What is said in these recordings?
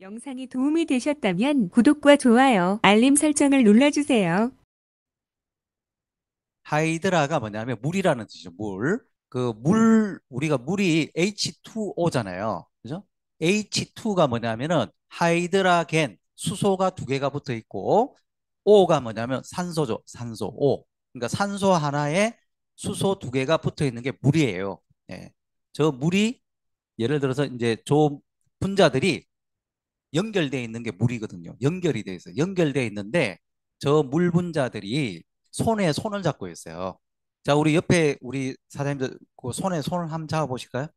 영상이 도움이 되셨다면 구독과 좋아요, 알림 설정을 눌러주세요. 하이드라가 뭐냐면 물이라는 뜻이죠. 물. 우리가 물이 H2O잖아요. 그죠? H2가 뭐냐면은 하이드라겐, 수소가 두 개가 붙어 있고, O가 뭐냐면 산소죠. 산소, O. 그러니까 산소 하나에 수소 두 개가 붙어 있는 게 물이에요. 예. 저 물이 예를 들어서 이제 저 분자들이 연결되어 있는 게 물이거든요. 연결이 돼 있어요. 연결되어 있는데 저 물 분자들이 손에 손을 잡고 있어요. 자, 우리 옆에 우리 사장님들 그 손에 손을 한번 잡아 보실까요?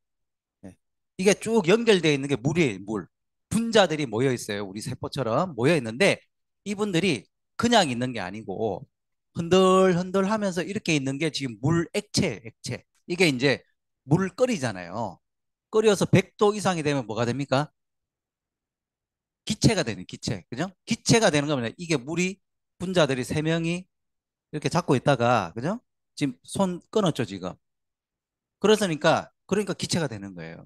네. 이게 쭉 연결되어 있는 게 물이에요, 물. 분자들이 모여 있어요. 우리 세포처럼 모여 있는데 이분들이 그냥 있는 게 아니고 흔들흔들 하면서 이렇게 있는 게 지금 물 액체, 액체. 이게 이제 물을 끓이잖아요. 끓여서 100도 이상이 되면 뭐가 됩니까? 기체가 되는 기체. 그죠? 기체가 되는 거면 이게 물이 분자들이 세 명이 이렇게 잡고 있다가 그죠? 지금 손 끊었죠, 지금. 그러니까 기체가 되는 거예요.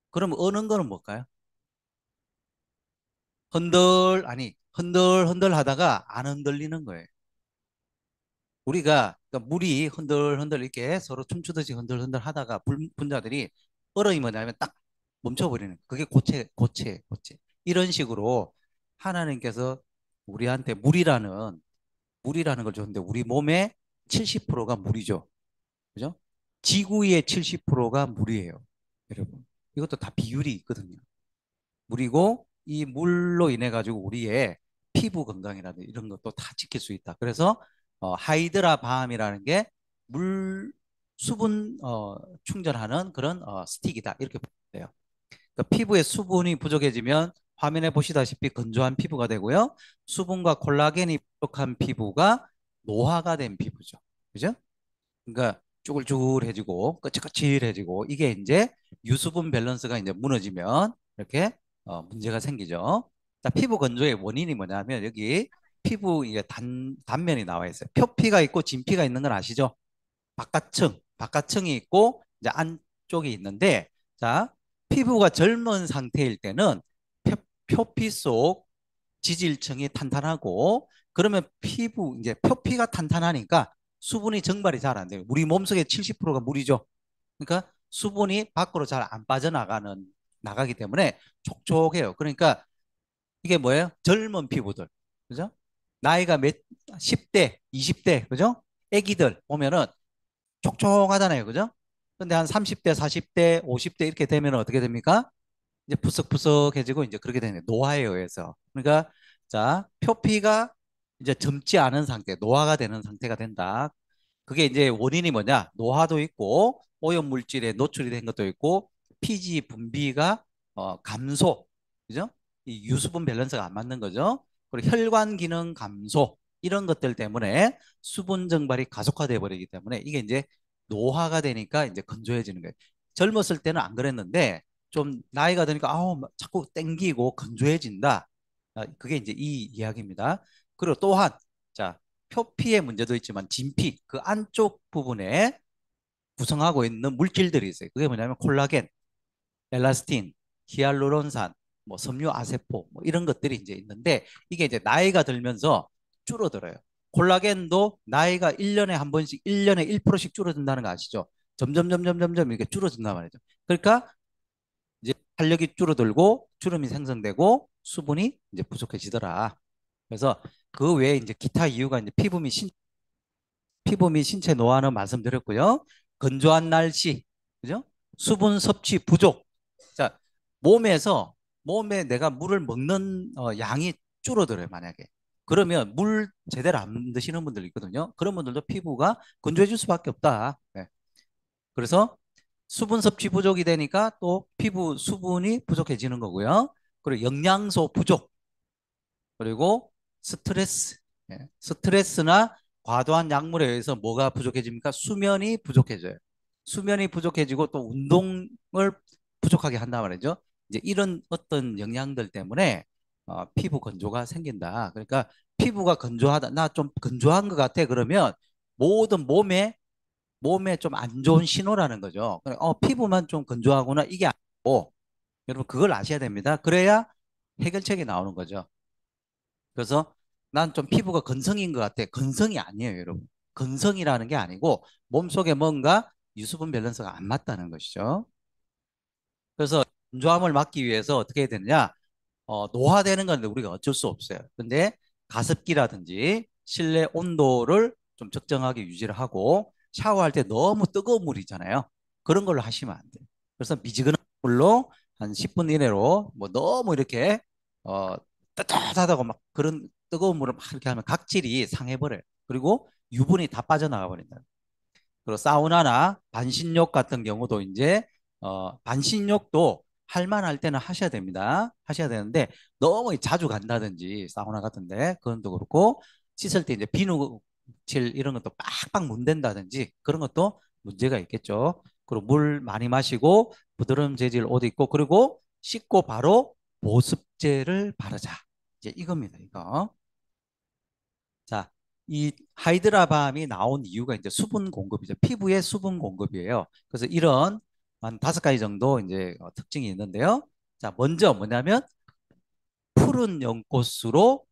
그럼 어는 거는 뭘까요? 흔들 하다가 안 흔들리는 거예요. 우리가 그러니까 물이 흔들 이렇게 서로 춤추듯이 흔들 하다가 분자들이 얼음이 뭐냐면 딱 멈춰버리는 거예요. 그게 고체. 이런 식으로 하나님께서 우리한테 물이라는 걸 줬는데 우리 몸의 70%가 물이죠. 그죠? 지구의 70%가 물이에요. 여러분. 이것도 다 비율이 있거든요. 물이고 이 물로 인해 가지고 우리의 피부 건강이라든지 이런 것도 다 지킬 수 있다. 그래서 하이드라 밤이라는 게 물 수분 충전하는 그런 스틱이다. 이렇게 보면 돼요. 그러니까 피부에 수분이 부족해지면 화면에 보시다시피 건조한 피부가 되고요. 수분과 콜라겐이 부족한 피부가 노화가 된 피부죠. 그죠? 그러니까 쭈글쭈글해지고 거칠거칠해지고 이게 이제 유수분 밸런스가 이제 무너지면 이렇게 문제가 생기죠. 자, 피부 건조의 원인이 뭐냐면 여기 피부 이게 단면이 나와 있어요. 표피가 있고 진피가 있는 건 아시죠? 바깥층이 있고 이제 안쪽이 있는데 자, 피부가 젊은 상태일 때는 표피 속 지질층이 탄탄하고 그러면 이제 표피가 탄탄하니까 수분이 증발이 잘 안 돼요. 우리 몸속에 70%가 물이죠. 그러니까 수분이 밖으로 잘 안 나가기 때문에 촉촉해요. 그러니까 이게 뭐예요? 젊은 피부들. 그죠? 나이가 10대, 20대, 그죠? 애기들 보면은 촉촉하잖아요. 그죠? 근데 한 30대, 40대, 50대 이렇게 되면 어떻게 됩니까? 이제 푸석푸석해지고 이제 그렇게 되는 노화에 의해서. 그러니까 자, 표피가 이제 젊지 않은 상태, 노화가 되는 상태가 된다. 그게 이제 원인이 뭐냐? 노화도 있고 오염 물질에 노출이 된 것도 있고 피지 분비가 감소. 그죠? 이 유수분 밸런스가 안 맞는 거죠. 그리고 혈관 기능 감소 이런 것들 때문에 수분 증발이 가속화돼 버리기 때문에 이게 이제 노화가 되니까 이제 건조해지는 거예요. 젊었을 때는 안 그랬는데 좀 나이가 드니까 아우 자꾸 땡기고 건조해진다. 그게 이제 이 이야기입니다. 그리고 또한 자 표피의 문제도 있지만 진피 그 안쪽 부분에 구성하고 있는 물질들이 있어요. 그게 뭐냐면 콜라겐, 엘라스틴, 히알루론산, 뭐 섬유 아세포 뭐 이런 것들이 이제 있는데 이게 이제 나이가 들면서 줄어들어요. 콜라겐도 나이가 1년에 한 번씩 1년에 1%씩 줄어든다는 거 아시죠? 점점 이렇게 줄어든단 말이죠. 그러니까 이제 탄력이 줄어들고 주름이 생성되고 수분이 이제 부족해지더라. 그래서 그 외에 이제 기타 이유가 이제 피부 및 신체 노화는 말씀드렸고요. 건조한 날씨, 그죠? 수분 섭취 부족. 자, 몸에 내가 물을 먹는 양이 줄어들어요, 만약에. 그러면 물 제대로 안 드시는 분들 있거든요. 그런 분들도 피부가 건조해질 수밖에 없다. 네. 그래서 수분 섭취 부족이 되니까 또 피부 수분이 부족해지는 거고요. 그리고 영양소 부족, 그리고 스트레스, 스트레스나 과도한 약물에 의해서 뭐가 부족해집니까? 수면이 부족해져요. 수면이 부족해지고 또 운동을 부족하게 한단 말이죠. 이제 이런 어떤 영향들 때문에 피부 건조가 생긴다. 그러니까 피부가 건조하다, 나 좀 건조한 것 같아. 그러면 모든 몸에 좀 안 좋은 신호라는 거죠. 피부만 좀 건조하구나 이게 아니고 여러분 그걸 아셔야 됩니다. 그래야 해결책이 나오는 거죠. 그래서 난 좀 피부가 건성인 것 같아. 건성이 아니에요, 여러분. 건성이라는 게 아니고 몸속에 뭔가 유수분 밸런스가 안 맞다는 것이죠. 그래서 건조함을 막기 위해서 어떻게 해야 되느냐? 노화되는 건데 우리가 어쩔 수 없어요. 근데 가습기라든지 실내 온도를 좀 적정하게 유지를 하고 샤워할 때 너무 뜨거운 물이잖아요. 그런 걸로 하시면 안 돼요. 그래서 미지근한 물로 한 10분 이내로 뭐 너무 이렇게 어, 따뜻하다고 막 그런 뜨거운 물을 막 이렇게 하면 각질이 상해버려요. 그리고 유분이 다 빠져나가 버린다. 그리고 사우나나 반신욕 같은 경우도 이제 반신욕도 할 만할 때는 하셔야 됩니다. 하셔야 되는데 너무 자주 간다든지 사우나 같은데 그건 또 그렇고 씻을 때 이제 비누칠 이런 것도 빡빡 문댄다든지 그런 것도 문제가 있겠죠. 그리고 물 많이 마시고 부드러운 재질 옷 입고 그리고 씻고 바로 보습제를 바르자. 이제 이겁니다. 이거. 자, 이 하이드라밤이 나온 이유가 이제 수분 공급이죠. 피부의 수분 공급이에요. 그래서 이런 한 5가지 정도 이제 특징이 있는데요. 자, 먼저 뭐냐면 푸른 연꽃으로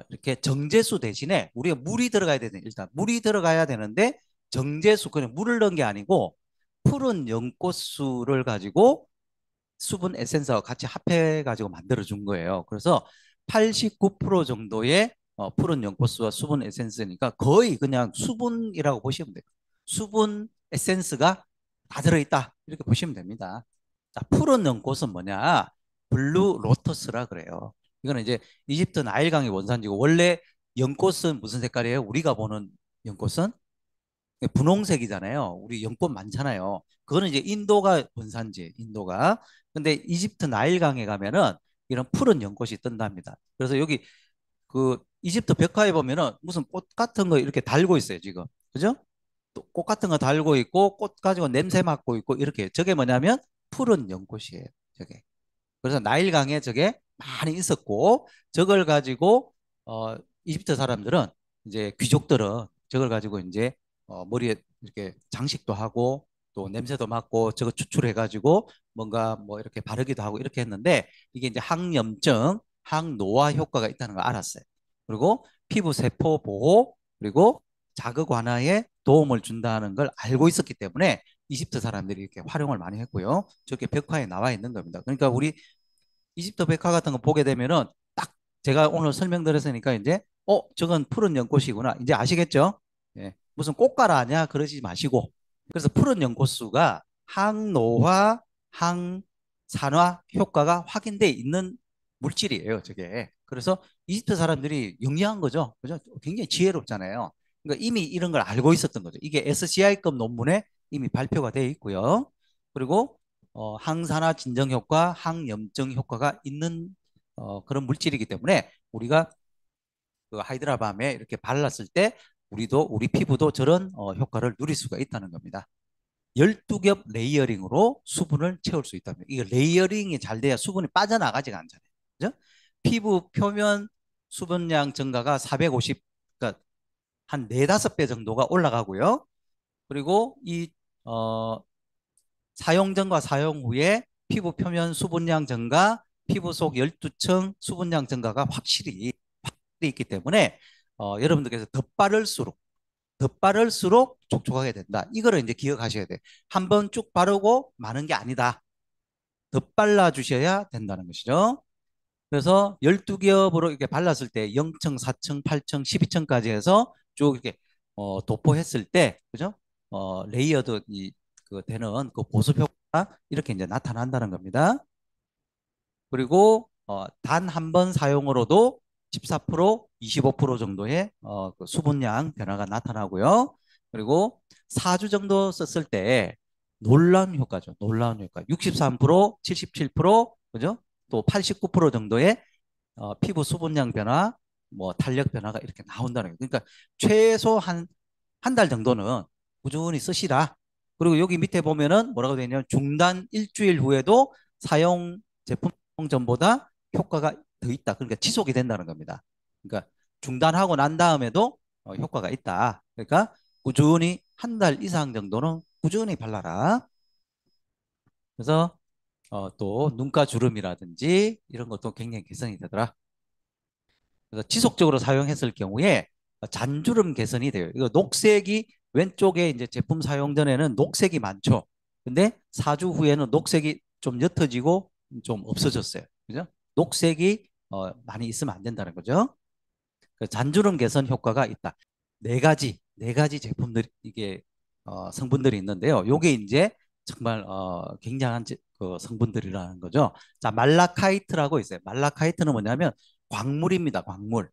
이렇게 정제수 대신에 우리가 물이 들어가야 되는 일단 물이 들어가야 되는데 정제수 그냥 물을 넣은 게 아니고 푸른 연꽃수를 가지고 수분 에센스와 같이 합해 가지고 만들어 준 거예요. 그래서 89% 정도의 푸른 연꽃수와 수분 에센스니까 거의 그냥 수분이라고 보시면 돼요. 수분 에센스가 다 들어있다 이렇게 보시면 됩니다. 자, 푸른 연꽃은 뭐냐? 블루 로터스라 그래요. 이거는 이제 이집트 나일강의 원산지고 원래 연꽃은 무슨 색깔이에요? 우리가 보는 연꽃은 분홍색이잖아요. 우리 연꽃 많잖아요. 그거는 이제 인도가 원산지, 인도가. 근데 이집트 나일강에 가면은 이런 푸른 연꽃이 뜬답니다. 그래서 여기 그 이집트 벽화에 보면은 무슨 꽃 같은 거 이렇게 달고 있어요, 지금. 그죠? 또 꽃 같은 거 달고 있고 꽃 가지고 냄새 맡고 있고 이렇게. 저게 뭐냐면 푸른 연꽃이에요. 저게. 그래서 나일강에 저게 많이 있었고 저걸 가지고 이집트 사람들은 이제 귀족들은 저걸 가지고 이제 머리에 이렇게 장식도 하고 또 냄새도 맡고 저거 추출해 가지고 뭔가 뭐 이렇게 바르기도 하고 이렇게 했는데 이게 이제 항염증, 항노화 효과가 있다는 걸 알았어요. 그리고 피부 세포 보호 그리고 자극 완화에 도움을 준다는 걸 알고 있었기 때문에 이집트 사람들이 이렇게 활용을 많이 했고요. 저렇게 벽화에 나와 있는 겁니다. 그러니까 우리 이집트 백화 같은 거 보게 되면은 딱 제가 오늘 설명드렸으니까 이제 저건 푸른 연꽃이구나 이제 아시겠죠? 예. 무슨 꽃가루 아니야 그러지 마시고 그래서 푸른 연꽃수가 항노화, 항산화 효과가 확인돼 있는 물질이에요, 저게. 그래서 이집트 사람들이 영리한 거죠, 그죠? 굉장히 지혜롭잖아요. 그러니까 이미 이런 걸 알고 있었던 거죠. 이게 SCI급 논문에 이미 발표가 돼 있고요. 그리고 항산화 진정 효과, 항염증 효과가 있는 그런 물질이기 때문에 우리가 그 하이드라밤에 이렇게 발랐을 때 우리 피부도 저런 효과를 누릴 수가 있다는 겁니다. 12겹 레이어링으로 수분을 채울 수 있다면 이거 레이어링이 잘 돼야 수분이 빠져나가지가 않잖아요. 그죠? 피부 표면 수분량 증가가 450, 그러니까 한 4, 5배 정도가 올라가고요. 그리고 이 어, 사용 전과 사용 후에 피부 표면 수분량 증가, 피부 속 12층 수분량 증가가 확실히 있기 때문에 여러분들께서 덧바를수록 촉촉하게 된다. 이거를 이제 기억하셔야 돼요. 한번 쭉 바르고 마는 게 아니다. 덧발라 주셔야 된다는 것이죠. 그래서 12겹으로 이렇게 발랐을 때 0층, 4층, 8층, 12층까지 해서 쭉 이렇게 도포했을 때 그죠? 레이어드 그 되는 그 보습 효과가 이렇게 이제 나타난다는 겁니다. 그리고 단 한 번 사용으로도 14%, 25% 정도의 그 수분량 변화가 나타나고요. 그리고 4주 정도 썼을 때 놀라운 효과죠. 놀라운 효과. 63%, 77%, 그죠? 또 89% 정도의 피부 수분량 변화, 뭐 탄력 변화가 이렇게 나온다는 거예요. 그러니까 최소 한 달 정도는 꾸준히 쓰시라. 그리고 여기 밑에 보면은 뭐라고 되어 있냐면 중단 일주일 후에도 사용 제품 전보다 효과가 더 있다. 그러니까 지속이 된다는 겁니다. 그러니까 중단하고 난 다음에도 효과가 있다. 그러니까 꾸준히 한 달 이상 정도는 꾸준히 발라라. 그래서 또 눈가 주름이라든지 이런 것도 굉장히 개선이 되더라. 그래서 지속적으로 사용했을 경우에 잔주름 개선이 돼요. 이거 녹색이 왼쪽에 이제 제품 사용 전에는 녹색이 많죠. 근데 4주 후에는 녹색이 좀 옅어지고 좀 없어졌어요. 그죠? 녹색이 많이 있으면 안 된다는 거죠. 그 잔주름 개선 효과가 있다. 네 가지 제품들이 이게 성분들이 있는데요. 요게 이제 정말 굉장한 그 성분들이라는 거죠. 자, 말라카이트라고 있어요. 말라카이트는 뭐냐면 광물입니다. 광물.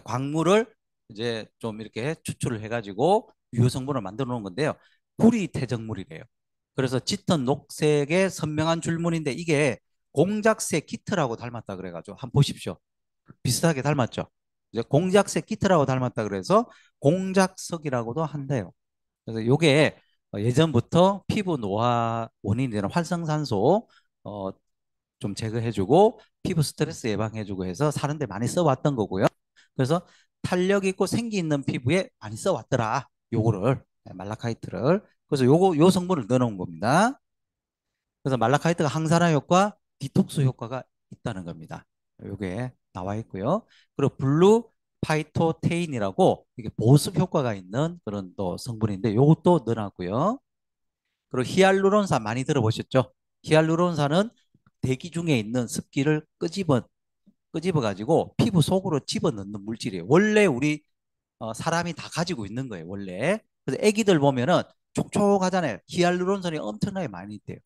광물을 이제 좀 이렇게 추출을 해가지고 유효 성분을 만들어 놓은 건데요. 구리 퇴적물이래요. 그래서 짙은 녹색의 선명한 줄무늬인데 이게 공작색 키트라고 닮았다 그래가지고 한번 보십시오. 비슷하게 닮았죠. 이제 공작색 키트라고 닮았다 그래서 공작석이라고도 한대요. 그래서 요게 예전부터 피부 노화 원인이 되는 활성산소 어, 좀 제거해주고 피부 스트레스 예방해주고 해서 사는데 많이 써왔던 거고요. 그래서 탄력 있고 생기 있는 피부에 많이 써왔더라. 요거를 말라카이트를. 그래서 요 성분을 넣어놓은 겁니다. 그래서 말라카이트가 항산화 효과, 디톡스 효과가 있다는 겁니다. 요게 나와 있고요. 그리고 블루 파이토테인이라고 이게 보습 효과가 있는 그런 또 성분인데 요것도 넣어놨고요. 그리고 히알루론산 많이 들어보셨죠? 히알루론산은 대기 중에 있는 습기를 끄집어 가지고 피부 속으로 집어넣는 물질이에요. 원래 우리 사람이 다 가지고 있는 거예요, 원래. 그래서 애기들 보면은 촉촉하잖아요. 히알루론산이 엄청나게 많이 있대요.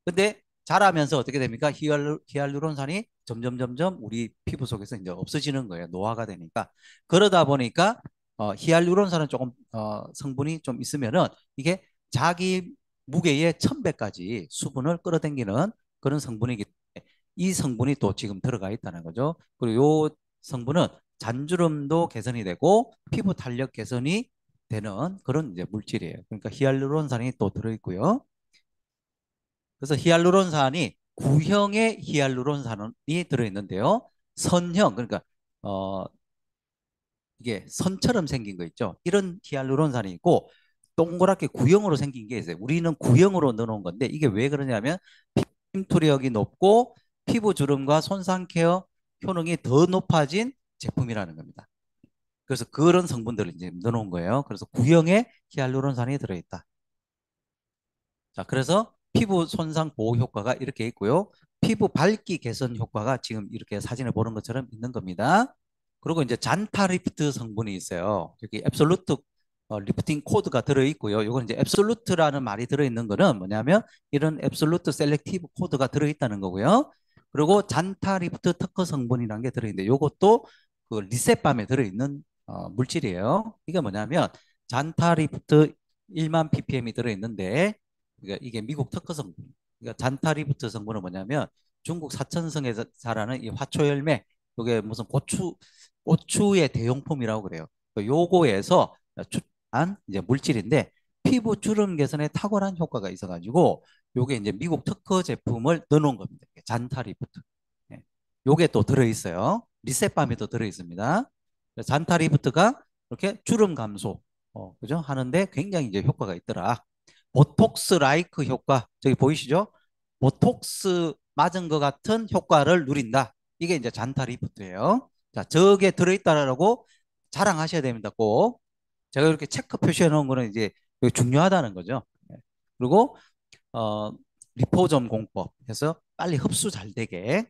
근데 자라면서 어떻게 됩니까? 히알루론산이 점점 우리 피부 속에서 이제 없어지는 거예요. 노화가 되니까. 그러다 보니까 히알루론산은 조금 성분이 좀 있으면은 이게 자기 무게의 1000배까지 수분을 끌어당기는 그런 성분이기 때문에 이 성분이 또 지금 들어가 있다는 거죠. 그리고 요 성분은 잔주름도 개선이 되고 피부 탄력 개선이 되는 그런 이제 물질이에요. 그러니까 히알루론산이 또 들어있고요. 그래서 히알루론산이 구형의 히알루론산이 들어있는데요. 선형, 그러니까 어, 이게 선처럼 생긴 거 있죠. 이런 히알루론산이 있고 동그랗게 구형으로 생긴 게 있어요. 우리는 구형으로 넣어놓은 건데 이게 왜 그러냐면 침투력이 높고 피부 주름과 손상 케어 효능이 더 높아진 제품이라는 겁니다. 그래서 그런 성분들을 이제 넣어놓은 거예요. 그래서 구형의 히알루론산이 들어있다. 자, 그래서 피부 손상 보호 효과가 이렇게 있고요. 피부 밝기 개선 효과가 지금 이렇게 사진을 보는 것처럼 있는 겁니다. 그리고 이제 잔타리프트 성분이 있어요. 여기 앱솔루트 리프팅 코드가 들어있고요. 이건 이제 앱솔루트라는 말이 들어있는 거는 뭐냐면 이런 앱솔루트 셀렉티브 코드가 들어있다는 거고요. 그리고 잔타리프트 특허 성분이라는 게 들어있는데 이것도 그 리셋밤에 들어있는 물질이에요. 이게 뭐냐면 잔타리프트 1만 ppm이 들어있는데 그러니까 이게 미국 특허 성분. 그러니까 잔타리부트 성분은 뭐냐면 중국 사천성에 자라는 이 화초열매, 이게 무슨 고추의 대용품이라고 그래요. 요거에서 추출한 이제 물질인데 피부 주름 개선에 탁월한 효과가 있어가지고 요게 이제 미국 특허 제품을 넣어놓은 겁니다. 잔타리부트. 예. 요게 또 들어있어요. 리셋밤이 또 들어있습니다. 잔타리부트가 이렇게 주름 감소, 그죠? 하는데 굉장히 이제 효과가 있더라. 보톡스 라이크 효과 저기 보이시죠? 보톡스 맞은 것 같은 효과를 누린다. 이게 이제 잔타리프트예요. 자, 저게 들어있다라고 자랑하셔야 됩니다. 꼭. 제가 이렇게 체크 표시해 놓은 거는 이제 중요하다는 거죠. 네. 그리고 어, 리포점 공법 해서 빨리 흡수 잘 되게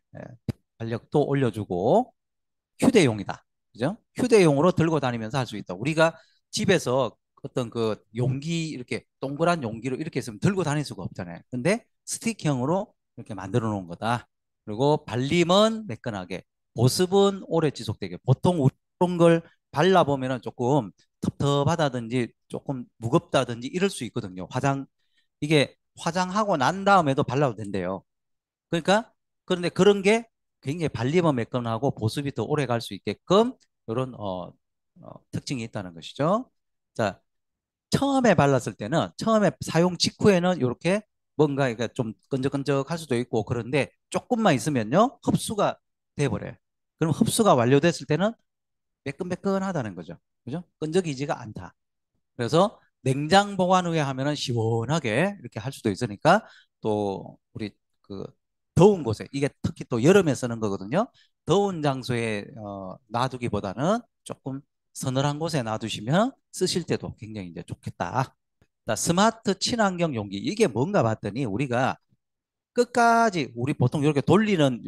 달력도 올려주고 휴대용이다. 그죠? 휴대용으로 들고 다니면서 할 수 있다. 우리가 집에서 어떤 그 용기 이렇게 동그란 용기로 이렇게 있으면 들고 다닐 수가 없잖아요. 근데 스틱형으로 이렇게 만들어 놓은 거다. 그리고 발림은 매끈하게, 보습은 오래 지속되게. 보통 우리 그런 걸 발라보면은 조금 텁텁하다든지 조금 무겁다든지 이럴 수 있거든요. 이게 화장하고 난 다음에도 발라도 된대요. 그러니까 그런데 그런 게 굉장히 발림은 매끈하고 보습이 더 오래 갈 수 있게끔 이런 특징이 있다는 것이죠. 자, 처음에 발랐을 때는 처음에 사용 직후에는 이렇게 뭔가 이게 좀 끈적끈적할 수도 있고 그런데 조금만 있으면요 흡수가 돼버려요. 그럼 흡수가 완료됐을 때는 매끈매끈하다는 거죠. 그죠? 끈적이지가 않다. 그래서 냉장 보관 후에 하면은 시원하게 이렇게 할 수도 있으니까 또 우리 그 더운 곳에 이게 특히 또 여름에 쓰는 거거든요. 더운 장소에 놔두기보다는 조금 서늘한 곳에 놔두시면 쓰실 때도 굉장히 이제 좋겠다. 자, 스마트 친환경 용기 이게 뭔가 봤더니 우리가 끝까지 우리 보통 이렇게 돌리는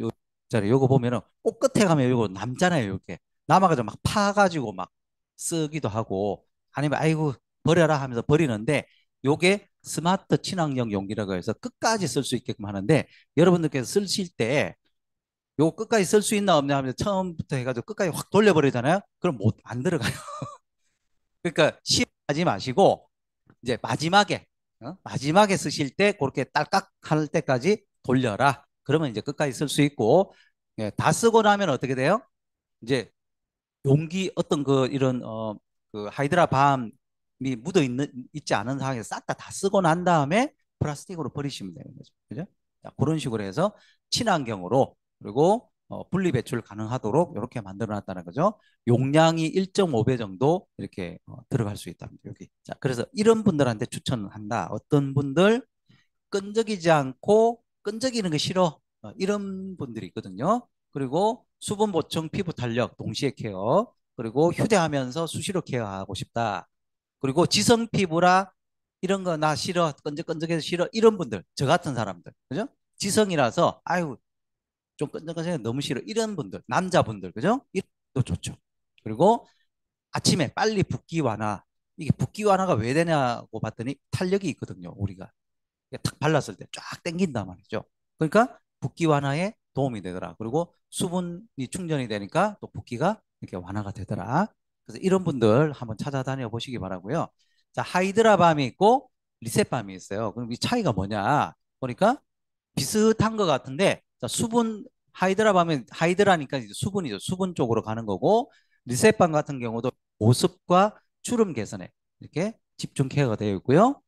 자리 요거 보면은 꼭 끝에 가면 요거 남잖아요. 이렇게 남아가지고 막 파가지고 막 쓰기도 하고 아니면 아이고 버려라 하면서 버리는데 요게 스마트 친환경 용기라고 해서 끝까지 쓸 수 있게끔 하는데 여러분들께서 쓰실 때 요거 끝까지 쓸 수 있나 없나 하면서 처음부터 해가지고 끝까지 확 돌려버리잖아요. 그럼 못 안 들어가요. 그러니까 시험하지 마시고 이제 마지막에 마지막에 쓰실 때 그렇게 딸깍 할 때까지 돌려라. 그러면 이제 끝까지 쓸 수 있고 예, 다 쓰고 나면 어떻게 돼요? 이제 용기 어떤 그 이런 그 하이드라 밤이 있지 않은 상황에서 싹 다 쓰고 난 다음에 플라스틱으로 버리시면 되는 거죠. 그죠? 자, 그런 식으로 해서 친환경으로 그리고 분리 배출 가능하도록 이렇게 만들어 놨다는 거죠. 용량이 1.5배 정도 이렇게 들어갈 수 있답니다. 여기. 자, 그래서 이런 분들한테 추천한다. 어떤 분들 끈적이지 않고 끈적이는 거 싫어. 이런 분들이 있거든요. 그리고 수분 보충, 피부 탄력, 동시에 케어. 그리고 휴대하면서 수시로 케어하고 싶다. 그리고 지성 피부라 이런 거 나 싫어. 끈적끈적해서 싫어. 이런 분들, 저 같은 사람들. 그죠? 지성이라서 아유, 좀 끈적끈적해서 너무 싫어. 이런 분들, 남자분들. 그죠? 이것도 좋죠. 그리고 아침에 빨리 붓기 완화. 이게 붓기 완화가 왜 되냐고 봤더니 탄력이 있거든요. 우리가. 탁 발랐을 때 쫙 당긴단 말이죠. 그러니까 붓기 완화에 도움이 되더라. 그리고 수분이 충전이 되니까 또 붓기가 이렇게 완화가 되더라. 그래서 이런 분들 한번 찾아다녀 보시기 바라고요. 자, 하이드라밤이 있고 리셋밤이 있어요. 그럼 이 차이가 뭐냐? 보니까 비슷한 것 같은데 자, 수분 하이드라밤은 하이드라니까 이제 수분이죠. 수분 쪽으로 가는 거고 리셋밤 같은 경우도 보습과 주름 개선에 이렇게 집중 케어가 되어 있고요.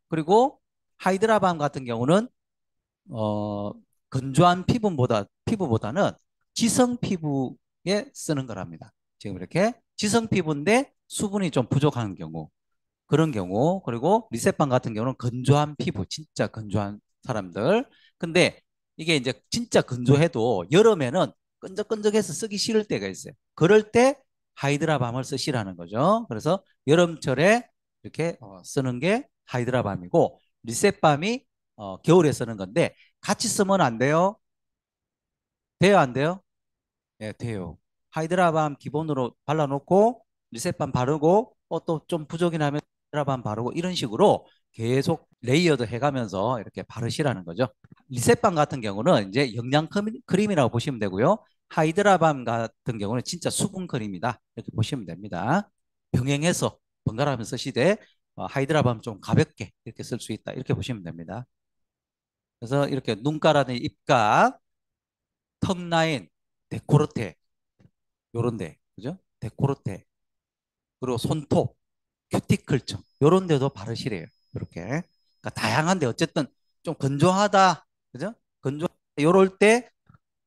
그리고 하이드라밤 같은 경우는 어, 건조한 피부보다는 지성 피부에 쓰는 거랍니다. 지금 이렇게 지성 피부인데 수분이 좀 부족한 경우 그런 경우 그리고 리셋밤 같은 경우는 건조한 피부 진짜 건조한 사람들 근데 이게 이제 진짜 건조해도 여름에는 끈적끈적해서 쓰기 싫을 때가 있어요. 그럴 때 하이드라밤을 쓰시라는 거죠. 그래서 여름철에 이렇게 쓰는 게 하이드라밤이고 리셋밤이 겨울에 쓰는 건데 같이 쓰면 안 돼요? 돼요, 안 돼요? 네, 돼요. 하이드라밤 기본으로 발라놓고 리셋밤 바르고 또 좀 부족이 나면 하이드라밤 바르고 이런 식으로 계속 레이어드 해가면서 이렇게 바르시라는 거죠. 리셋밤 같은 경우는 이제 영양 크림이라고 보시면 되고요. 하이드라밤 같은 경우는 진짜 수분 크림이다. 이렇게 보시면 됩니다. 병행해서 번갈아가면서 쓰시되 하이드라밤 좀 가볍게 이렇게 쓸 수 있다. 이렇게 보시면 됩니다. 그래서 이렇게 눈가라든 입가, 턱 라인, 데코르테 요런데 그죠? 데코르테 그리고 손톱, 큐티클층 요런 데도 바르시래요. 이렇게. 그러니까 다양한데 어쨌든 좀 건조하다. 그죠? 건조 요럴 때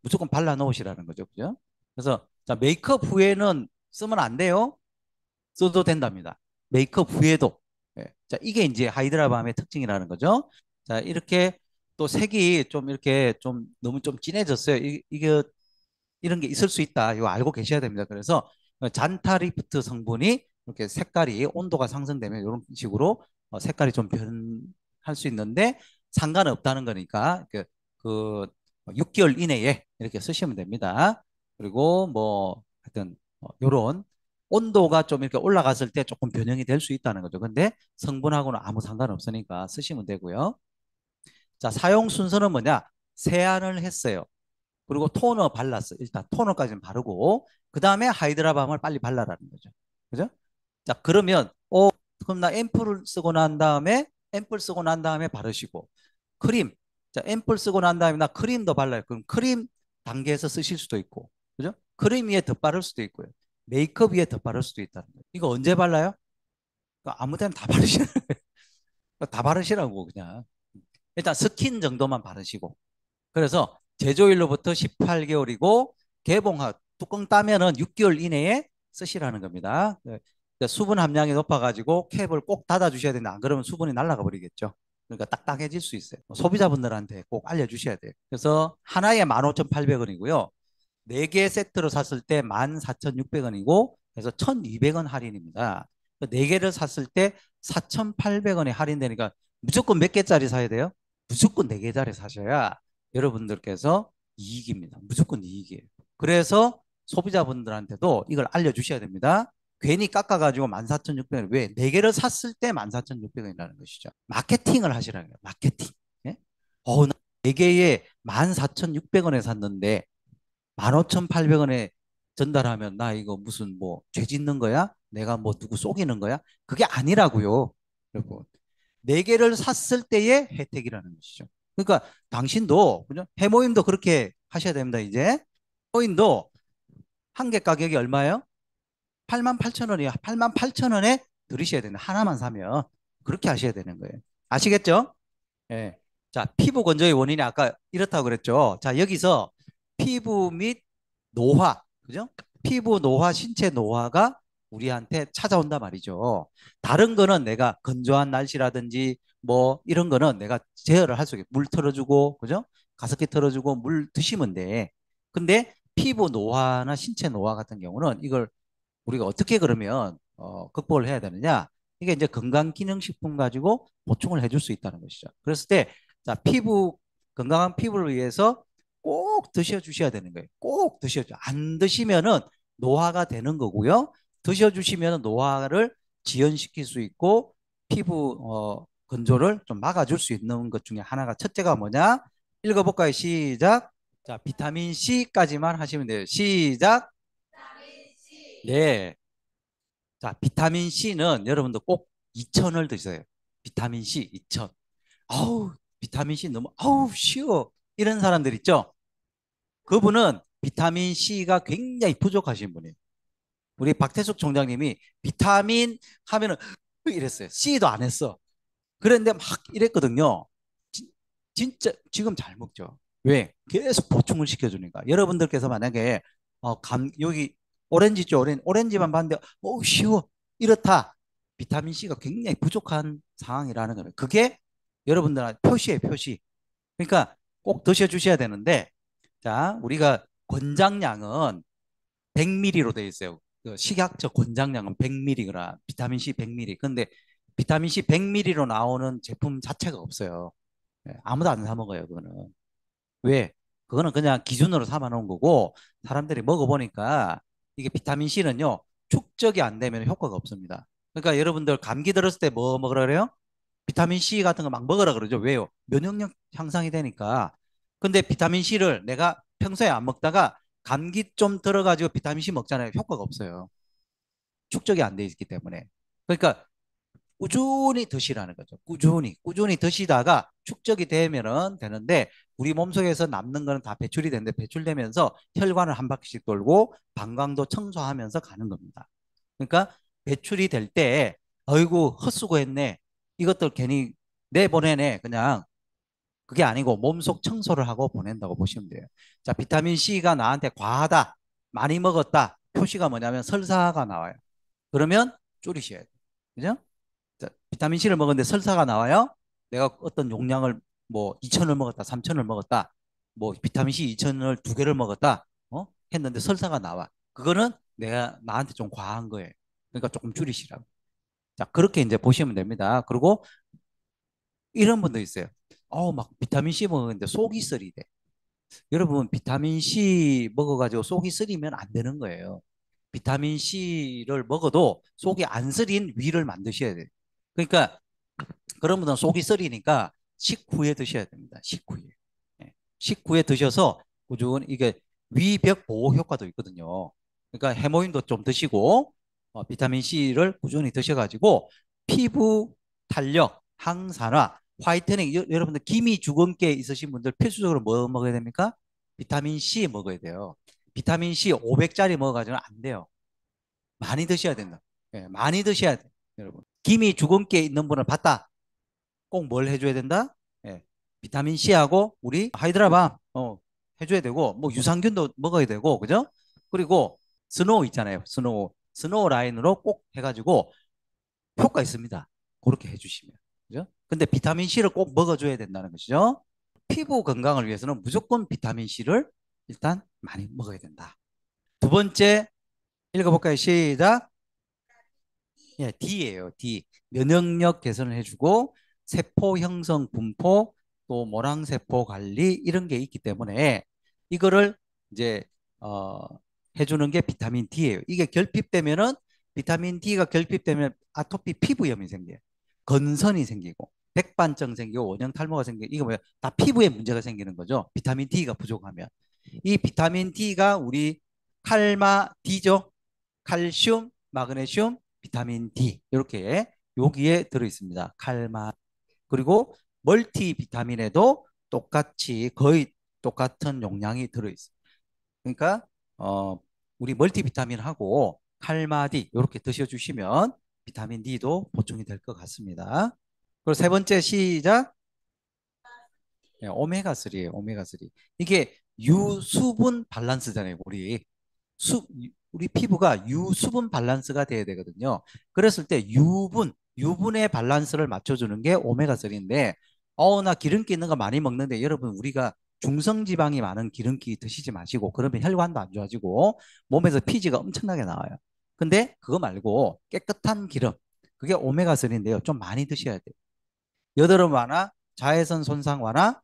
무조건 발라 놓으시라는 거죠. 그죠? 그래서 자, 메이크업 후에는 쓰면 안 돼요. 써도 된답니다. 메이크업 후에도. 예. 자, 이게 이제 하이드라밤의 특징이라는 거죠. 자, 이렇게 또 색이 좀 이렇게 좀 너무 좀 진해졌어요. 이게 이런 게 있을 수 있다. 이거 알고 계셔야 됩니다. 그래서 잔타리프트 성분이 이렇게 색깔이 온도가 상승되면 이런 식으로 색깔이 좀 변할 수 있는데 상관없다는 거니까 그 6개월 이내에 이렇게 쓰시면 됩니다. 그리고 뭐 하여튼 요런 온도가 좀 이렇게 올라갔을 때 조금 변형이 될 수 있다는 거죠. 근데 성분하고는 아무 상관없으니까 쓰시면 되고요. 자, 사용 순서는 뭐냐? 세안을 했어요. 그리고 토너 발랐어. 일단 토너까지는 바르고 그 다음에 하이드라밤을 빨리 발라라는 거죠. 그죠? 자, 그러면 그럼 나 앰플을 쓰고 난 다음에 앰플 쓰고 난 다음에 바르시고 크림. 자, 앰플 쓰고 난 다음에 나 크림도 발라요. 그럼 크림 단계에서 쓰실 수도 있고. 그죠? 크림 위에 덧 바를 수도 있고요. 메이크업 위에 덧 바를 수도 있다는 거예요. 이거 언제 발라요? 아무 데나 다 바르시라고. 다 바르시라고 그냥. 일단 스킨 정도만 바르시고. 그래서 제조일로부터 18개월이고 개봉하 뚜껑 따면은 6개월 이내에 쓰시라는 겁니다. 수분 함량이 높아가지고 캡을 꼭 닫아 주셔야 된다. 안 그러면 수분이 날아가 버리겠죠. 그러니까 딱딱해질 수 있어요. 소비자분들한테 꼭 알려주셔야 돼요. 그래서 하나에 15,800원이고요. 4개 세트로 샀을 때 14,600원이고 그래서 1,200원 할인입니다. 4개를 샀을 때 4,800원에 할인되니까 무조건 몇 개짜리 사야 돼요? 무조건 4개짜리 사셔야 여러분들께서 이익입니다. 무조건 이익이에요. 그래서 소비자분들한테도 이걸 알려주셔야 됩니다. 괜히 깎아가지고 14,600원. 왜? 4개를 샀을 때 14,600원이라는 것이죠. 마케팅을 하시라는 거예요. 마케팅. 예? 나 4개에 14,600원에 샀는데 15,800원에 전달하면 나 이거 무슨 뭐 죄 짓는 거야? 내가 뭐 누구 속이는 거야? 그게 아니라고요. 여러분. 4개를 샀을 때의 혜택이라는 것이죠. 그러니까 당신도 그죠? 해모임도 그렇게 하셔야 됩니다. 이제 해모임도 한 개 가격이 얼마예요? 88,000원이에요. 88,000원에 들으셔야 되는 하나만 사면 그렇게 하셔야 되는 거예요. 아시겠죠? 예. 자, 피부 건조의 원인이 아까 이렇다고 그랬죠. 자, 여기서 피부 및 노화, 그죠? 피부 노화, 신체 노화가 우리한테 찾아온단 말이죠. 다른 거는 내가 건조한 날씨라든지 뭐 이런 거는 내가 제어를 할 수 있게 물 틀어주고, 그죠? 가습기 틀어주고 물 드시면 돼. 근데 피부 노화나 신체 노화 같은 경우는 이걸 우리가 어떻게 그러면 극복을 해야 되느냐? 이게 이제 건강기능식품 가지고 보충을 해줄 수 있다는 것이죠. 그랬을 때, 자, 건강한 피부를 위해서 꼭 드셔주셔야 되는 거예요. 꼭 드셔줘. 안 드시면은 노화가 되는 거고요. 드셔주시면 노화를 지연시킬 수 있고 피부 건조를 좀 막아줄 수 있는 것 중에 하나가 첫째가 뭐냐? 읽어볼까요? 시작. 자, 비타민 C까지만 하시면 돼요. 시작. 네. 자, 비타민 C는 여러분들 꼭 2,000을 드세요. 비타민 C 2,000. 아우, 비타민 C 너무, 아우, 쉬워. 이런 사람들 있죠? 그분은 비타민 C가 굉장히 부족하신 분이에요. 우리 박태숙 총장님이 비타민 하면은 이랬어요. C도 안 했어. 그랬는데 막 이랬거든요. 진, 진짜 지금 잘 먹죠. 왜? 계속 보충을 시켜주니까. 여러분들께서 만약에 여기 오렌지죠. 오렌지만 봤는데 쉬워. 이렇다. 비타민 C가 굉장히 부족한 상황이라는 거예요. 그게 여러분들한테 표시예요, 표시. 그러니까 꼭 드셔주셔야 되는데 자, 우리가 권장량은 100ml로 되어 있어요. 그 식약처 권장량은 100mg라 비타민 C 100mg. 근데 비타민 C 100mg로 나오는 제품 자체가 없어요. 예, 아무도 안 사 먹어요, 그거는. 왜? 그거는 그냥 기준으로 삼아 놓은 거고 사람들이 먹어보니까 이게 비타민 C는요 축적이 안 되면 효과가 없습니다. 그러니까 여러분들 감기 들었을 때 뭐 먹으라 그래요? 비타민 C 같은 거 막 먹으라 그러죠. 왜요? 면역력 향상이 되니까. 근데 비타민 C를 내가 평소에 안 먹다가 감기 좀 들어가지고 비타민 C 먹잖아요. 효과가 없어요. 축적이 안 돼 있기 때문에. 그러니까 꾸준히 드시라는 거죠. 꾸준히 드시다가 축적이 되면은 되는데 우리 몸속에서 남는 거는 다 배출이 되는데 배출되면서 혈관을 한 바퀴씩 돌고 방광도 청소하면서 가는 겁니다. 그러니까 배출이 될 때 어이구 헛수고했네. 이것들 괜히 내보내네. 그냥 그게 아니고 몸속 청소를 하고 보낸다고 보시면 돼요. 자, 비타민 C가 나한테 과하다. 많이 먹었다. 표시가 뭐냐면 설사가 나와요. 그러면 줄이셔야 돼요. 그죠? 자, 비타민 C를 먹었는데 설사가 나와요. 내가 어떤 용량을 뭐 2천을 먹었다, 3천을 먹었다, 뭐 비타민 C 2천을 2개를 먹었다, 했는데 설사가 나와. 그거는 내가 나한테 좀 과한 거예요. 그러니까 조금 줄이시라고. 자, 그렇게 이제 보시면 됩니다. 그리고 이런 분도 있어요. 막 비타민 C 먹었는데 속이 쓰리대. 여러분, 비타민 C 먹어가지고 속이 쓰리면 안 되는 거예요. 비타민 C를 먹어도 속이 안 쓰린 위를 만드셔야 돼요. 그러니까 그런 분들은 속이 쓰리니까 식후에 드셔야 됩니다. 식후에. 예. 식후에 드셔서 꾸준히 이게 위벽 보호 효과도 있거든요. 그러니까 해모인도 좀 드시고 비타민 C를 꾸준히 드셔가지고 피부 탄력, 항산화, 화이트닝 여러분들 기미 주근깨 있으신 분들 필수적으로 뭐 먹어야 됩니까? 비타민 C 먹어야 돼요. 비타민 C 500짜리 먹어가지고는 안 돼요. 많이 드셔야 된다. 예, 많이 드셔야 돼, 여러분. 기미 주근깨 있는 분을 봤다. 꼭 뭘 해줘야 된다? 예, 비타민 C하고 우리 하이드라밤 해줘야 되고 뭐 유산균도 먹어야 되고 그죠? 그리고 스노우 있잖아요. 스노우 라인으로 꼭 해가지고 효과 있습니다. 그렇게 해주시면 그죠? 근데 비타민 C를 꼭 먹어줘야 된다는 것이죠. 피부 건강을 위해서는 무조건 비타민 C를 일단 많이 먹어야 된다. 두 번째 읽어볼까요? 시작. 예, D예요. D. 면역력 개선을 해주고 세포 형성 분포 또 모낭세포 관리 이런 게 있기 때문에 이거를 이제 어, 해주는 게 비타민 D예요. 이게 결핍되면은 비타민 D가 결핍되면 아토피 피부염이 생겨요. 건선이 생기고 백반증 생기고 원형 탈모가 생기고 이거 뭐야? 다 피부에 문제가 생기는 거죠. 비타민 D가 부족하면. 이 비타민 D가 우리 칼마 D죠. 칼슘, 마그네슘, 비타민 D 이렇게 여기에 들어 있습니다. 칼마 그리고 멀티 비타민에도 똑같이 거의 똑같은 용량이 들어 있어요. 그러니까 우리 멀티 비타민하고 칼마디 이렇게 드셔주시면 비타민 D도 보충이 될 것 같습니다. 그리고 세 번째 시작. 네, 오메가3예요. 오메가3. 이게 유수분 밸런스잖아요. 우리 피부가 유수분 밸런스가 돼야 되거든요. 그랬을 때 유분의 밸런스를 맞춰주는 게 오메가3인데, 나 기름기 있는 거 많이 먹는데 여러분 우리가 중성지방이 많은 기름기 드시지 마시고 그러면 혈관도 안 좋아지고 몸에서 피지가 엄청나게 나와요. 근데 그거 말고 깨끗한 기름, 그게 오메가3인데요. 좀 많이 드셔야 돼요. 여드름 완화, 자외선 손상 완화,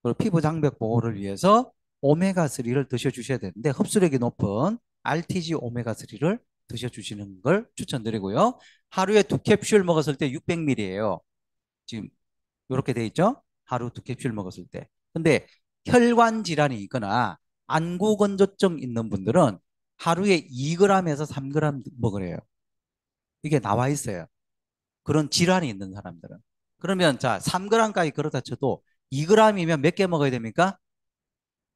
그리고 피부 장벽 보호를 위해서 오메가3를 드셔주셔야 되는데 흡수력이 높은 RTG 오메가3를 드셔주시는 걸 추천드리고요. 하루에 두 캡슐 먹었을 때 600ml예요. 지금 이렇게 돼 있죠? 하루 두 캡슐 먹었을 때. 근데 혈관 질환이 있거나 안구건조증 있는 분들은 하루에 2g에서 3g 먹으래요. 이게 나와 있어요. 그런 질환이 있는 사람들은. 그러면 자, 3g까지 그렇다 쳐도 2g이면 몇 개 먹어야 됩니까?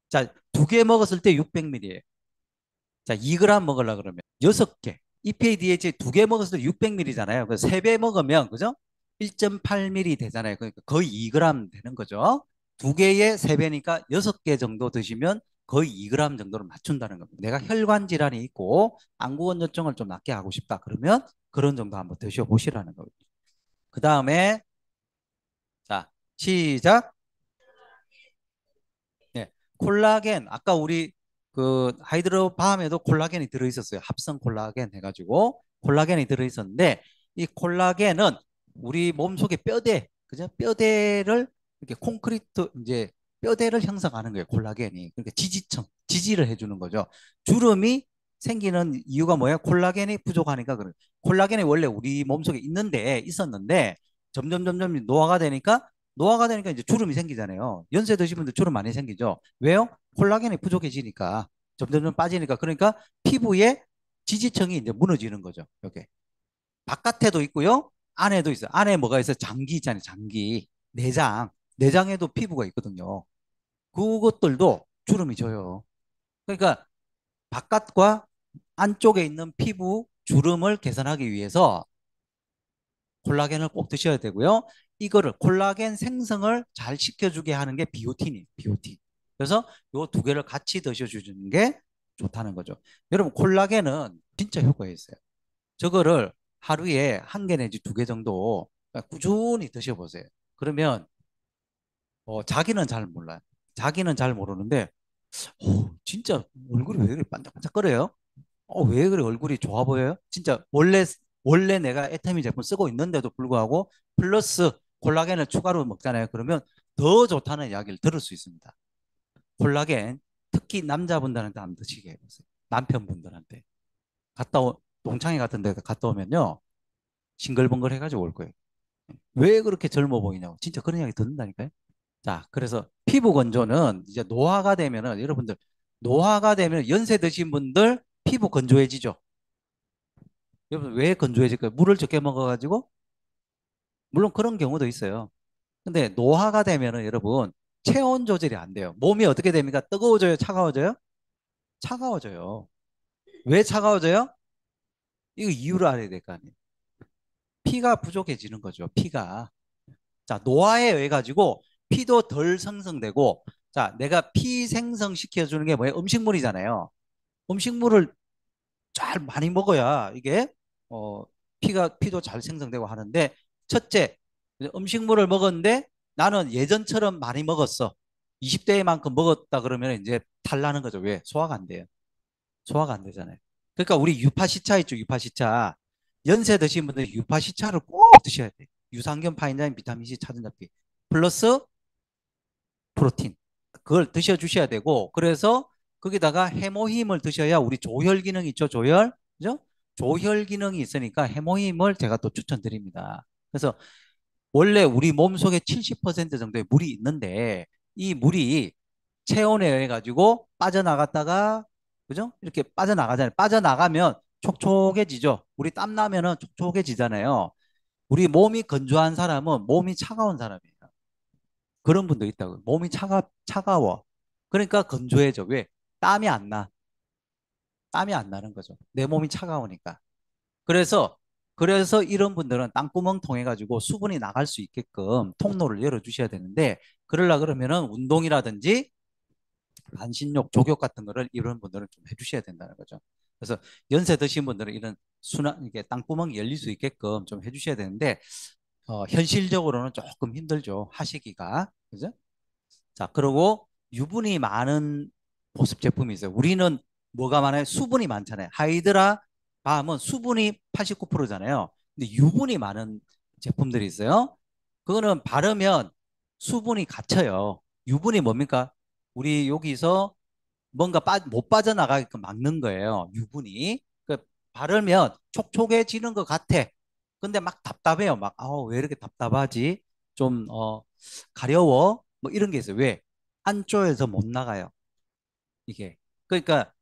자, 두 개 먹었을 때 600ml예요. 자, 2g 먹으려 그러면 6개. EPA-DHA 두 개 먹었을 때 600ml잖아요. 그래서 3배 먹으면 그죠? 1.8ml 되잖아요. 그러니까 거의 2g 되는 거죠. 두 개의 3배니까 6개 정도 드시면 거의 2g 정도를 맞춘다는 겁니다. 내가 혈관 질환이 있고 안구건조증을 좀 낫게 하고 싶다. 그러면 그런 정도 한번 드셔보시라는 거죠. 그 다음에 자, 시작. 네, 콜라겐 아까 우리 그 하이드로밤에도 콜라겐이 들어있었어요. 합성 콜라겐 해가지고 콜라겐이 들어있었는데 이 콜라겐은 우리 몸속의 뼈대, 그죠? 뼈대를 이렇게 콘크리트 이제 뼈대를 형성하는 거예요. 콜라겐이 그러니까 지지를 해주는 거죠. 주름이 생기는 이유가 뭐예요? 콜라겐이 부족하니까 그래요. 콜라겐이 원래 우리 몸속에 있었는데 점점 노화가 되니까 이제 주름이 생기잖아요. 연세 드신 분들 주름 많이 생기죠. 왜요? 콜라겐이 부족해지니까 점점 빠지니까 그러니까 피부에 지지층이 이제 무너지는 거죠. 이게 바깥에도 있고요. 안에도 있어요. 안에 뭐가 있어요? 장기 있잖아요. 장기. 내장에도 피부가 있거든요. 그것들도 주름이 져요. 그러니까 바깥과 안쪽에 있는 피부 주름을 개선하기 위해서 콜라겐을 꼭 드셔야 되고요. 이거를 콜라겐 생성을 잘 시켜주게 하는 게 비오틴이에요. 비오틴. 그래서 요 두 개를 같이 드셔주는 게 좋다는 거죠. 여러분 콜라겐은 진짜 효과가 있어요. 저거를 하루에 한 개 내지 두 개 정도 꾸준히 드셔보세요. 그러면 자기는 잘 몰라요. 자기는 잘 모르는데 진짜 얼굴이 왜 그래 반짝반짝거려요? 왜 그래 얼굴이 좋아 보여요? 진짜 원래 내가 에테미 제품 쓰고 있는데도 불구하고 플러스 콜라겐을 추가로 먹잖아요. 그러면 더 좋다는 이야기를 들을 수 있습니다. 콜라겐 특히 남자분들한테 한번 드시게 해보세요. 남편분들한테 동창회 같은 데 갔다 오면요 싱글벙글 해가지고 올 거예요. 왜 그렇게 젊어 보이냐고 진짜 그런 이야기 듣는다니까요. 자, 그래서 피부 건조는 이제 노화가 되면은 여러분들 노화가 되면 연세 드신 분들 피부 건조해지죠. 여러분 왜 건조해질까요? 물을 적게 먹어가지고 물론 그런 경우도 있어요. 근데 노화가 되면은 여러분 체온 조절이 안 돼요. 몸이 어떻게 됩니까? 뜨거워져요? 차가워져요? 차가워져요. 왜 차가워져요? 이거 이유를 알아야 될 거 아니에요. 피가 부족해지는 거죠. 피가. 자, 노화에 의해 가지고 피도 덜 생성되고 자, 내가 피 생성시켜 주는 게 뭐예요? 음식물이잖아요. 음식물을 잘 많이 먹어야 이게 어 피도 잘 생성되고 하는데 첫째 음식물을 먹었는데 나는 예전처럼 많이 먹었어. 20대만큼 먹었다 그러면 이제 탈나는 거죠. 왜? 소화가 안 돼요. 소화가 안 되잖아요. 그러니까 우리 유파시차 있죠, 유파시차. 연세 드신 분들 유파시차를 꼭 드셔야 돼요. 유산균, 파인자인, 비타민C, 차전자피 플러스 프로틴. 그걸 드셔주셔야 되고, 그래서 거기다가 해모힘을 드셔야 우리 조혈 기능 있죠, 조혈. 그죠? 조혈 기능이 있으니까 해모힘을 제가 또 추천드립니다. 그래서 원래 우리 몸속에 70% 정도의 물이 있는데 이 물이 체온에 의해 가지고 빠져나갔다가 그죠? 이렇게 빠져나가잖아요. 빠져나가면 촉촉해지죠. 우리 땀 나면은 촉촉해지잖아요. 우리 몸이 건조한 사람은 몸이 차가운 사람이에요. 그런 분도 있다고. 몸이 차가워. 그러니까 건조해져. 왜? 땀이 안 나. 땀이 안 나는 거죠. 내 몸이 차가우니까. 그래서 이런 분들은 땅구멍 통해 가지고 수분이 나갈 수 있게끔 통로를 열어 주셔야 되는데 그러려 그러면은 운동이라든지 반신욕, 족욕 같은 거를 이런 분들은 좀 해주셔야 된다는 거죠. 그래서 연세 드신 분들은 이런 순환 이게 땅구멍이 열릴 수 있게끔 좀 해주셔야 되는데 현실적으로는 조금 힘들죠. 하시기가. 그죠? 자, 그리고 유분이 많은 보습 제품이 있어요. 우리는 뭐가 많아요? 수분이 많잖아요. 하이드라 밤은 수분이 89%잖아요. 근데 유분이 많은 제품들이 있어요. 그거는 바르면 수분이 갇혀요. 유분이 뭡니까? 우리 여기서 뭔가 못 빠져나가게끔 막는 거예요. 유분이. 그 바르면 촉촉해지는 것 같아. 근데 막 답답해요. 막, 왜 이렇게 답답하지? 좀, 가려워? 뭐 이런 게 있어요. 왜? 안쪽에서 못 나가요. 이게. 그러니까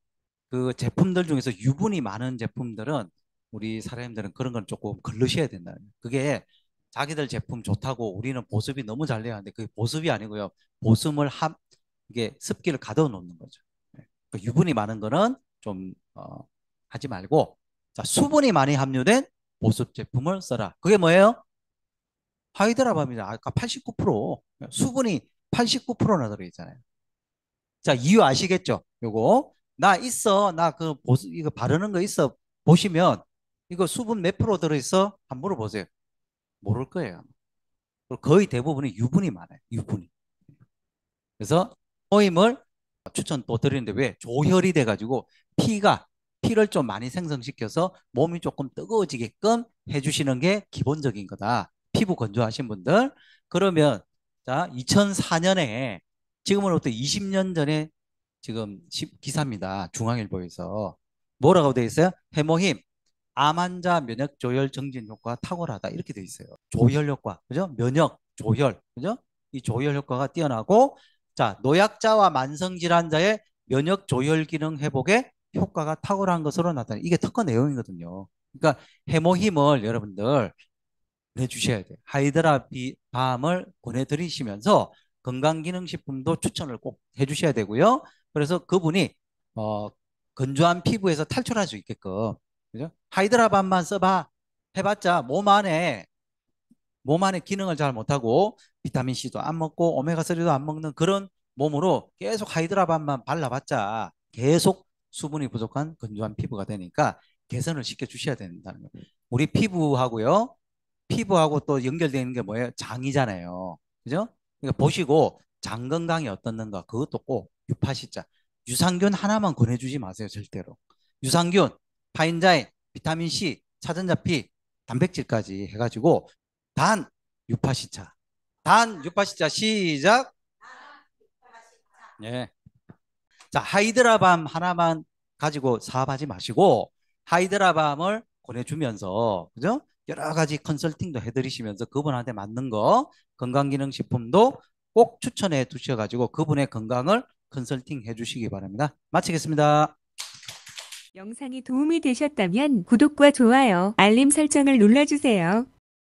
그 제품들 중에서 유분이 많은 제품들은 우리 사람들은 그런 건 조금 걸르셔야 된다. 그게 자기들 제품 좋다고 우리는 보습이 너무 잘 돼야 하는데 그게 보습이 아니고요. 보습을 이게 습기를 가둬 놓는 거죠. 예. 그 유분이 많은 거는 좀 하지 말고 자, 수분이 많이 함유된 보습 제품을 써라. 그게 뭐예요? 하이드라밤이잖아. 아까 89% 수분이 89%나 들어있잖아요. 자, 이유 아시겠죠? 요거. 나 있어. 나 그 보습 이거 바르는 거 있어. 보시면 이거 수분 몇 프로 들어있어? 한번 물어보세요. 모를 거예요. 그리고 거의 대부분이 유분이 많아요. 유분이. 그래서 모임을 추천 또 드리는데 왜? 조혈이 돼가지고 피를 좀 많이 생성시켜서 몸이 조금 뜨거워지게끔 해주시는 게 기본적인 거다. 피부 건조하신 분들. 그러면 자 2004년에 지금으로부터 20년 전에 지금 기사입니다. 중앙일보에서 뭐라고 돼 있어요? 해모힘 암 환자 면역 조혈 정진 효과가 탁월하다 이렇게 돼 있어요. 조혈 효과 그죠? 면역 조혈 그죠? 이 조혈 효과가 뛰어나고 자 노약자와 만성 질환자의 면역 조혈 기능 회복에 효과가 탁월한 것으로 나타나 이게 특허 내용이거든요. 그러니까 해모힘을 여러분들 보내주셔야 돼요. 하이드라밤을 보내드리시면서 건강기능식품도 추천을 꼭 해주셔야 되고요. 그래서 그분이 어, 건조한 피부에서 탈출할 수 있게끔 그죠? 하이드라밤만 써봐 해봤자 몸 안에 기능을 잘 못하고 비타민C도 안 먹고 오메가3도 안 먹는 그런 몸으로 계속 하이드라밤만 발라봤자 계속 수분이 부족한 건조한 피부가 되니까 개선을 시켜 주셔야 된다는 거예요. 우리 피부하고 또 연결되는 게 뭐예요? 장이잖아요. 그죠? 그러니까 보시고 장 건강이 어떻는가 그것도 꼭 유파시자. 유산균 하나만 권해주지 마세요. 절대로. 유산균, 파인자인, 비타민C, 차전자피, 단백질까지 해가지고 단 유파시차. 단 유파시차 시작. 예. 자, 하이드라밤 하나만 가지고 사업하지 마시고 하이드라밤을 권해주면서 그죠? 여러 가지 컨설팅도 해드리시면서 그분한테 맞는 거 건강기능식품도 꼭 추천해 두셔가지고 그분의 건강을 컨설팅 해주시기 바랍니다. 마치겠습니다. 영상이 도움이 되셨다면 구독과 좋아요, 알림 설정을 눌러주세요.